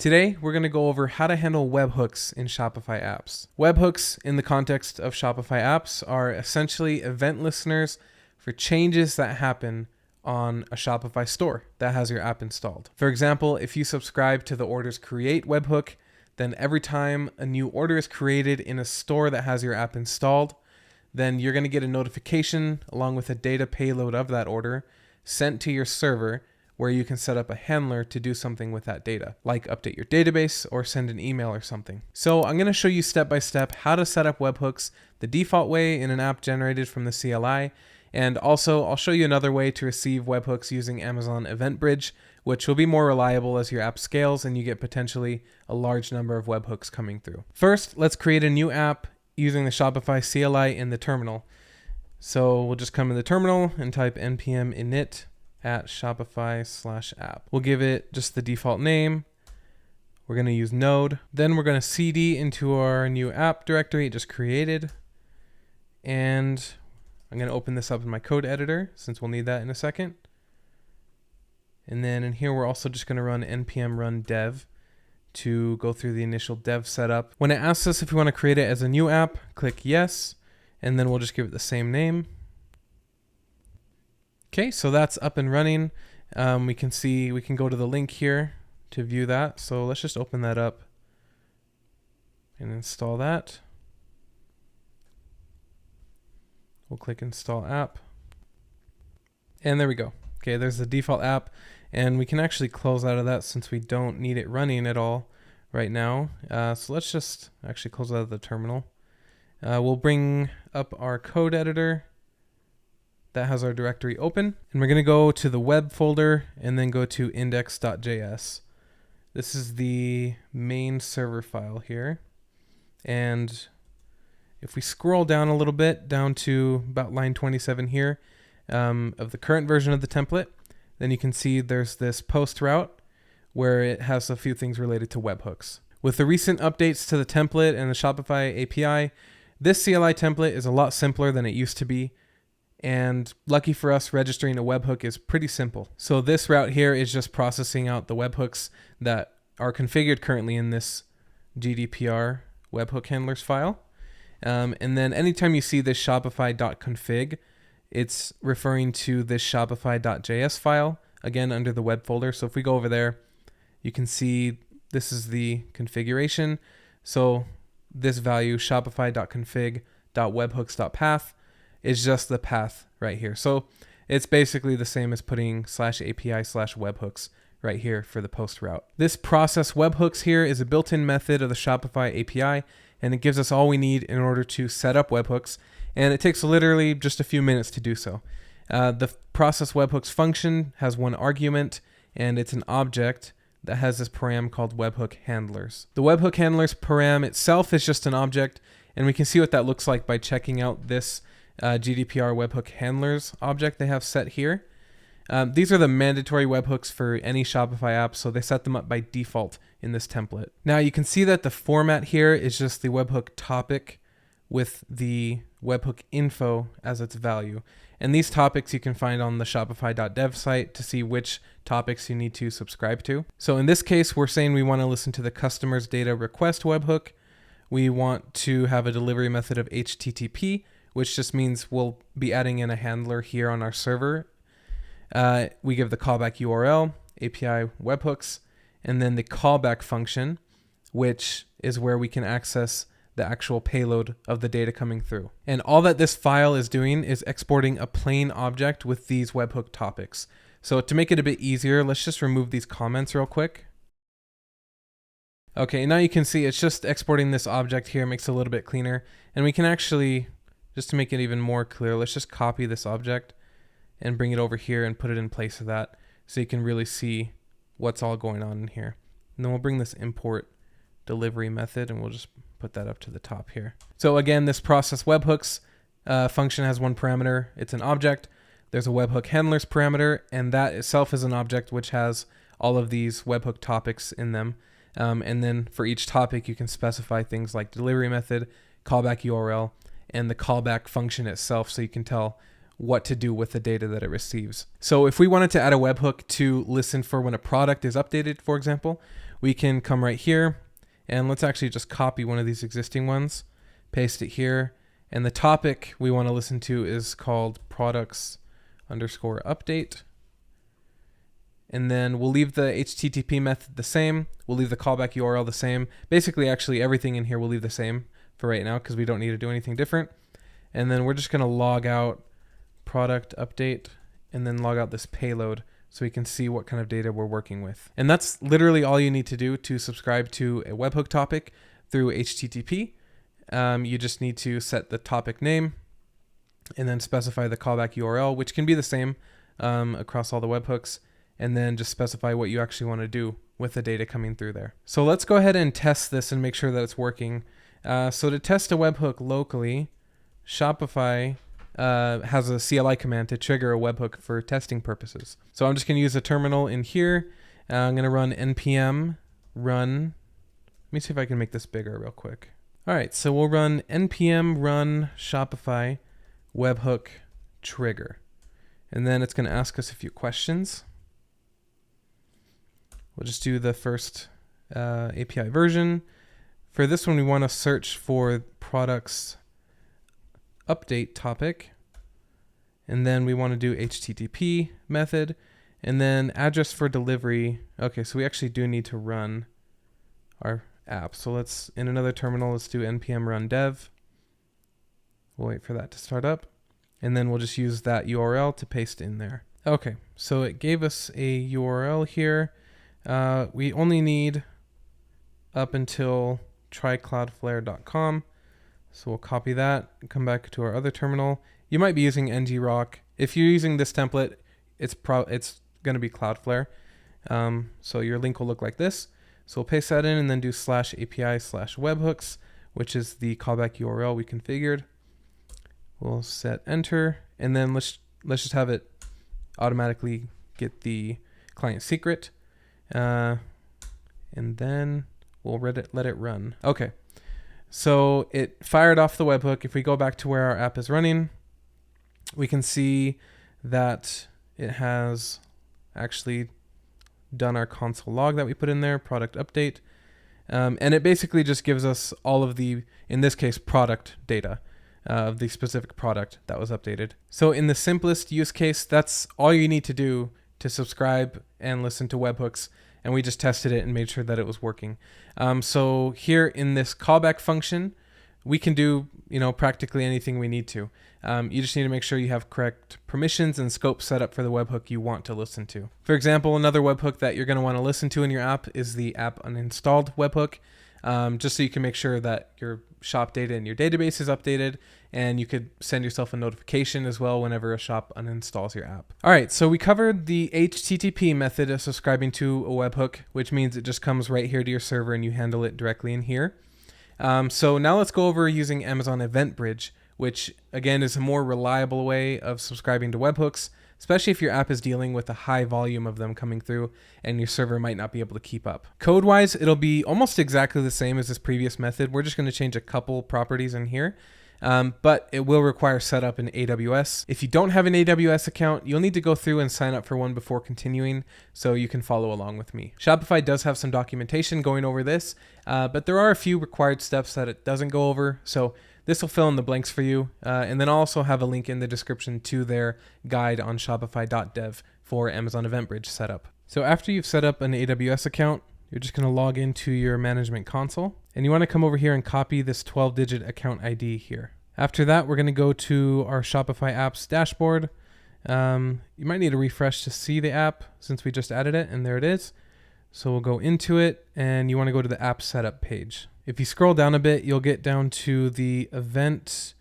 Today, we're going to go over how to handle webhooks in Shopify apps. Webhooks, in the context of Shopify apps, are essentially event listeners for changes that happen on a Shopify store that has your app installed. For example, if you subscribe to the Orders Create webhook, then every time a new order is created in a store that has your app installed, then you're going to get a notification along with a data payload of that order sent to your server, where you can set up a handler to do something with that data, like update your database or send an email or something. So I'm going to show you step by step how to set up webhooks the default way in an app generated from the CLI. And also I'll show you another way to receive webhooks using Amazon EventBridge, which will be more reliable as your app scales and you get potentially a large number of webhooks coming through. First, let's create a new app using the Shopify CLI in the terminal. So we'll just come in the terminal and type npm init at Shopify/app. We'll give it just the default name. We're going to use node. Then we're going to cd into our new app directory it just created. And I'm going to open this up in my code editor since we'll need that in a second. And then in here, we're also just going to run npm run dev to go through the initial dev setup. When it asks us if we want to create it as a new app, click yes, and then we'll just give it the same name. Okay, so that's up and running. We can go to the link here to view that. So let's just open that up and install that. We'll click install app. And there we go. Okay, there's the default app. And we can actually close out of that since we don't need it running at all right now. So let's just actually close out of the terminal. We'll bring up our code editor that has our directory open. And we're going to go to the web folder and then go to index.js. This is the main server file here. And if we scroll down a little bit, down to about line 27 here of the current version of the template, then you can see there's this post route where it has a few things related to webhooks. With the recent updates to the template and the Shopify API, this CLI template is a lot simpler than it used to be. And lucky for us, registering a webhook is pretty simple. So this route here is just processing out the webhooks that are configured currently in this GDPR webhook handlers file. And then anytime you see this Shopify.config, it's referring to this Shopify.js file, again, under the web folder. So if we go over there, you can see this is the configuration. So this value, Shopify.config.webhooks.path, is just the path right here. So it's basically the same as putting /API/webhooks right here for the post route. This process webhooks here is a built-in method of the Shopify API, and it gives us all we need in order to set up webhooks. And it takes literally just a few minutes to do so. The process webhooks function has one argument, and it's an object that has this param called webhook handlers. The webhook handlers param itself is just an object, and we can see what that looks like by checking out this GDPR webhook handlers object they have set here. These are the mandatory webhooks for any Shopify app, so they set them up by default in this template. Now you can see that the format here is just the webhook topic with the webhook info as its value. And these topics you can find on the Shopify.dev site to see which topics you need to subscribe to. So in this case, we're saying we want to listen to the customer's data request webhook. We want to have a delivery method of HTTP, which just means we'll be adding in a handler here on our server. We give the callback URL, API webhooks, and then the callback function, which is where we can access the actual payload of the data coming through. And all that this file is doing is exporting a plain object with these webhook topics. So to make it a bit easier, let's just remove these comments real quick. Okay, now you can see it's just exporting this object here, makes it a little bit cleaner. And we can actually, just to make it even more clear, let's just copy this object and bring it over here and put it in place of that so you can really see what's all going on in here. And then we'll bring this import delivery method and we'll just put that up to the top here. So again, this process webhooks function has one parameter. It's an object. There's a webhook handlers parameter, and that itself is an object which has all of these webhook topics in them. And then for each topic, you can specify things like delivery method, callback URL, and the callback function itself, so you can tell what to do with the data that it receives. So if we wanted to add a webhook to listen for when a product is updated, for example, we can come right here and let's actually just copy one of these existing ones, paste it here. And the topic we want to listen to is called products_update. And then we'll leave the HTTP method the same. We'll leave the callback URL the same. Basically, actually everything in here we'll leave the same for right now because we don't need to do anything different. And then we're just going to log out product update and then log out this payload so we can see what kind of data we're working with. And that's literally all you need to do to subscribe to a webhook topic through HTTP. You just need to set the topic name and then specify the callback URL, which can be the same across all the webhooks, and then just specify what you actually want to do with the data coming through there. So let's go ahead and test this and make sure that it's working. So to test a webhook locally, Shopify has a CLI command to trigger a webhook for testing purposes. So I'm just going to use a terminal in here. I'm going to run npm run. Let me see if I can make this bigger real quick. All right, so we'll run npm run Shopify webhook trigger. And then it's going to ask us a few questions. We'll just do the first API version. For this one, we want to search for products update topic, and then we want to do HTTP method, and then address for delivery. Okay, so we actually do need to run our app. So let's, in another terminal, let's do npm run dev. We'll wait for that to start up, and then we'll just use that URL to paste in there. Okay, so it gave us a URL here. We only need up until trycloudflare.com. So we'll copy that and come back to our other terminal. You might be using ngrok. If you're using this template, it's going to be Cloudflare. So your link will look like this. So we'll paste that in and then do /API/webhooks, which is the callback URL we configured. We'll set enter, and then let's just have it automatically get the client secret, and then we'll let it run. Okay. So it fired off the webhook. If we go back to where our app is running, we can see that it has actually done our console log that we put in there, product update. And it basically just gives us all of the, in this case, product data of the specific product that was updated. So in the simplest use case, that's all you need to do to subscribe and listen to webhooks. And we just tested it and made sure that it was working. So here in this callback function, we can do practically anything we need to. You just need to make sure you have correct permissions and scope set up for the webhook you want to listen to. For example, another webhook that you're going to want to listen to in your app is the app uninstalled webhook, just so you can make sure that your shop data in your database is updated, and you could send yourself a notification as well whenever a shop uninstalls your app. All right, so we covered the HTTP method of subscribing to a webhook, which means it just comes right here to your server and you handle it directly in here. So now let's go over using Amazon EventBridge, which again is a more reliable way of subscribing to webhooks, especially if your app is dealing with a high volume of them coming through and your server might not be able to keep up. Code-wise, it'll be almost exactly the same as this previous method. We're just going to change a couple properties in here, but it will require setup in AWS. If you don't have an AWS account, you'll need to go through and sign up for one before continuing so you can follow along with me. Shopify does have some documentation going over this, but there are a few required steps that it doesn't go over, so this will fill in the blanks for you, and then I'll also have a link in the description to their guide on Shopify.dev for Amazon EventBridge setup. So after you've set up an AWS account, you're just going to log into your management console, and you want to come over here and copy this 12-digit account ID here. After that, we're going to go to our Shopify apps dashboard. You might need to refresh to see the app since we just added it, and there it is. So we'll go into it, and you want to go to the app setup page. If you scroll down a bit, you'll get down to the event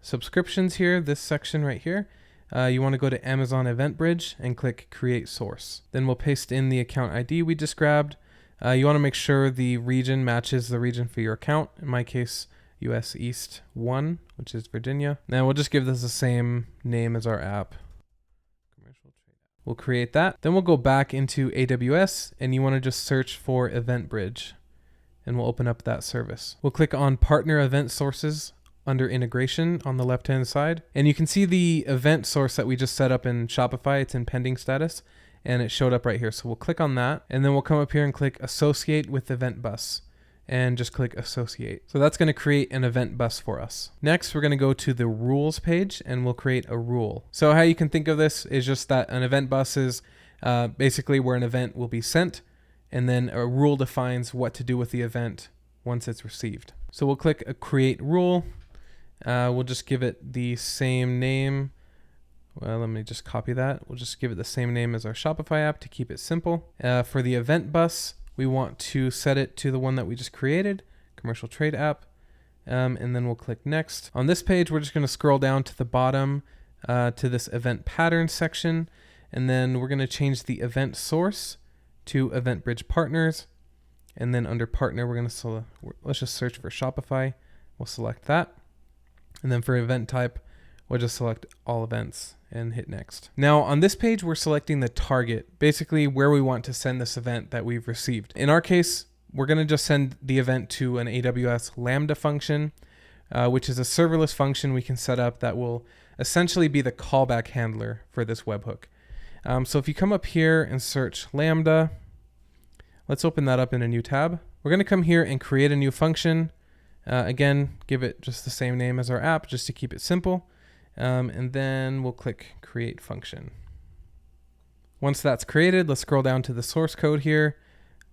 subscriptions here, this section right here. You want to go to Amazon EventBridge and click Create Source. Then we'll paste in the account ID we just grabbed. You want to make sure the region matches the region for your account. In my case, US East 1, which is Virginia. Now we'll just give this the same name as our app. We'll create that. Then we'll go back into AWS, and you want to just search for EventBridge, and we'll open up that service. We'll click on Partner Event Sources under integration on the left-hand side. And you can see the event source that we just set up in Shopify. It's in pending status and it showed up right here. So we'll click on that and then we'll come up here and click associate with event bus and just click associate. So that's going to create an event bus for us. Next, we're going to go to the rules page and we'll create a rule. So how you can think of this is just that an event bus is basically where an event will be sent, and then a rule defines what to do with the event once it's received. So we'll click a create rule. We'll just give it the same name. Well, let me just copy that. We'll just give it the same name as our Shopify app to keep it simple. For the event bus, we want to set it to the one that we just created, commercial trade app. And then we'll click next. On this page, we're just going to scroll down to the bottom to this event pattern section. And then we're going to change the event source to EventBridge partners. And then under partner, we're going to let's just search for Shopify. We'll select that. And then for event type, we'll just select all events and hit next. Now on this page, we're selecting the target, basically where we want to send this event that we've received. In our case, we're going to just send the event to an AWS Lambda function, which is a serverless function we can set up that will essentially be the callback handler for this webhook. So if you come up here and search Lambda, let's open that up in a new tab. We're going to come here and create a new function. Again, give it just the same name as our app just to keep it simple. And then we'll click create function. Once that's created, let's scroll down to the source code here.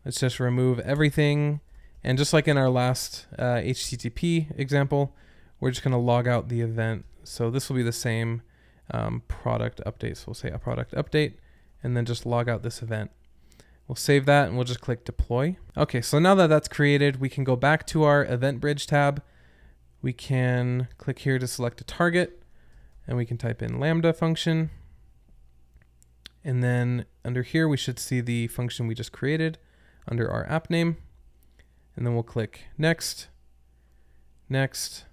Let's just remove everything. And just like in our last HTTP example, we're just going to log out the event. So this will be the same product update. So we'll say a product update and then just log out this event. We'll save that and we'll just click deploy. Okay, so now that that's created, we can go back to our EventBridge tab. We can click here to select a target and we can type in Lambda function. And then under here, we should see the function we just created under our app name. And then we'll click next, next,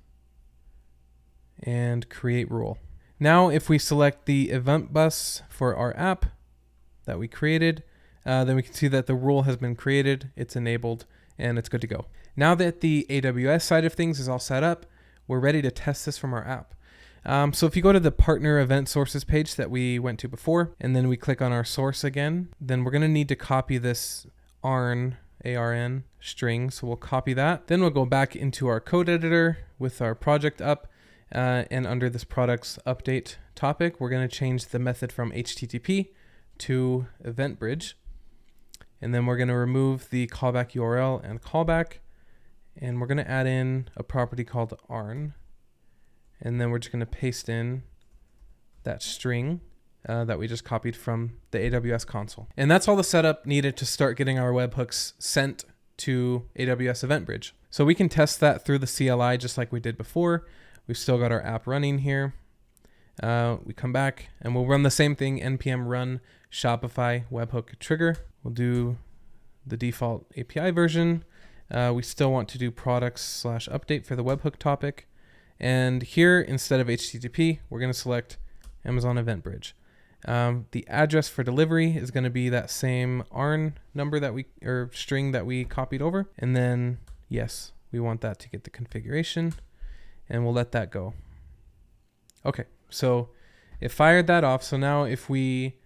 and create rule. Now, if we select the event bus for our app that we created, then we can see that the rule has been created, it's enabled, and it's good to go. Now that the AWS side of things is all set up, we're ready to test this from our app. So if you go to the partner event sources page that we went to before, and then we click on our source again, then we're going to need to copy this ARN, ARN string. So we'll copy that. Then we'll go back into our code editor with our project up, and under this products update topic, we're going to change the method from HTTP to EventBridge. And then we're going to remove the callback URL and callback. And we're going to add in a property called ARN. And then we're just going to paste in that string that we just copied from the AWS console. And that's all the setup needed to start getting our webhooks sent to AWS EventBridge. So we can test that through the CLI just like we did before. We've still got our app running here. We come back and we'll run the same thing, npm run Shopify webhook trigger. We'll do the default API version. We still want to do products/update for the webhook topic. And here, instead of HTTP, we're going to select Amazon EventBridge. The address for delivery is going to be that same ARN number that or string that we copied over. And then, yes, we want that to get the configuration, and we'll let that go. Okay, so it fired that off. So now if we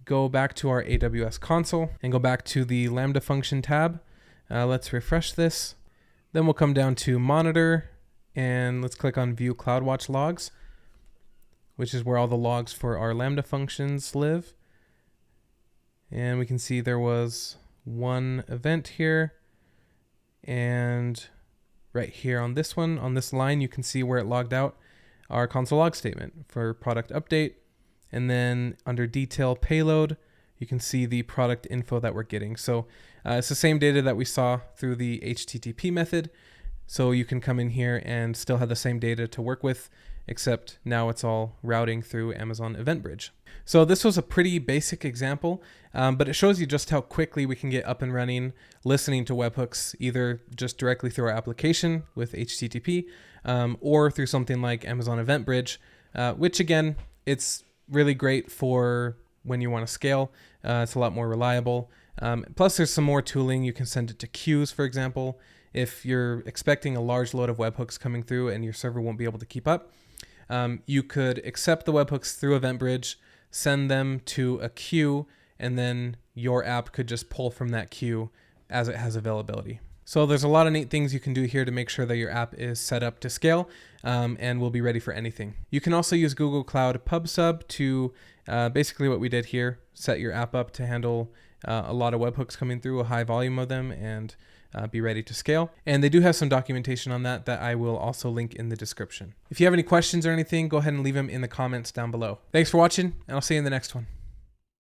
go back to our AWS console and go back to the Lambda function tab, let's refresh this. Then we'll come down to monitor and let's click on view CloudWatch logs, which is where all the logs for our Lambda functions live. And we can see there was one event here, and right here on this one, on this line, you can see where it logged out our console log statement for product update. And then under detail payload, you can see the product info that we're getting. So it's the same data that we saw through the HTTP method. So you can come in here and still have the same data to work with, except now it's all routing through Amazon EventBridge. So this was a pretty basic example, but it shows you just how quickly we can get up and running listening to webhooks, either just directly through our application with HTTP or through something like Amazon EventBridge, which again, it's really great for when you want to scale. It's a lot more reliable. Plus, there's some more tooling. You can send it to queues, for example. If you're expecting a large load of webhooks coming through and your server won't be able to keep up, you could accept the webhooks through EventBridge, send them to a queue, and then your app could just pull from that queue as it has availability. So there's a lot of neat things you can do here to make sure that your app is set up to scale and will be ready for anything. You can also use Google Cloud PubSub to basically what we did here, set your app up to handle a lot of webhooks coming through, a high volume of them, and be ready to scale. And they do have some documentation on that I will also link in the description. If you have any questions or anything, go ahead and leave them in the comments down below. Thanks for watching, and I'll see you in the next one.